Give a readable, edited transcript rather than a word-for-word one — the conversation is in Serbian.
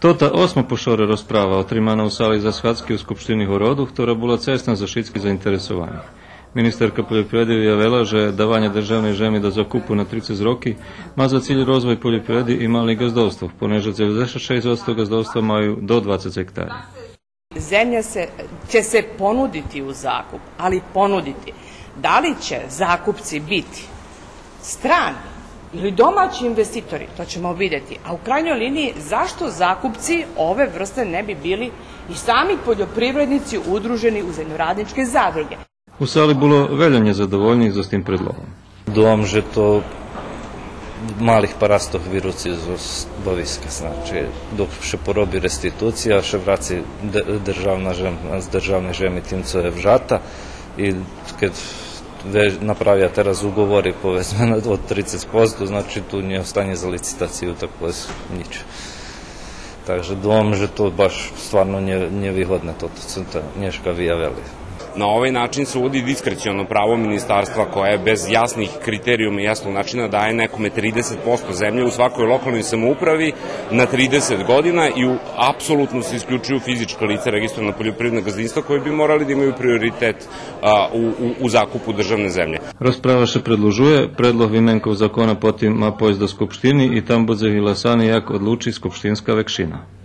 Toto osma pošore rozpráva otrímaná v sále Zasádskej v skupštiny Horodu, ktorá bola cestná za všetkých zainteresovaných. Ministerka poljoprivredy vyjavila, že davanje državnej žemi do zakupu na 30 roky má za cilj rozvoj poljoprivredy i malih gazdovstv, poneže 96% gazdovstva maju do 20 hektara. Zemlja će se ponuditi u zakup, ali ponuditi. Da li će zakupci biti strani ili domaći investitori, to ćemo vidjeti. A u krajnjoj liniji, zašto zakupci ove vrste ne bi bili i sami poljoprivrednici udruženi u zemljoradničke zadruge? U sali bilo veľa nezadovoljných so s tým predlogom. Думам, že to malih parastov viruci z boviska, znači dok še porobi restitucija, še vraci državne žemi tim, co je vžata i kad napravia teraz ugovori povezmene od 30%, znači tu nie ostane za licitaciju tako nič. Takže думам, že to baš stvarno nevýhodné, toto su nješka vyjavili. Na ovaj način se uvodi diskreciono pravo ministarstva koje bez jasnih kriterijuma i jasnog načina daje nekome 30% zemlje u svakoj lokalnoj samoupravi na 30 godina i apsolutno se isključuju fizička lica registrovana poljoprivredna gazdinstva koji bi morali da imaju prioritet u zakupu državne zemlje. Rozprava še predlužuje, predlog vymenkov zakona potim má pojsť do skupštiny i tam bude vyhlasaný, jak odluči skupštinska vekšina.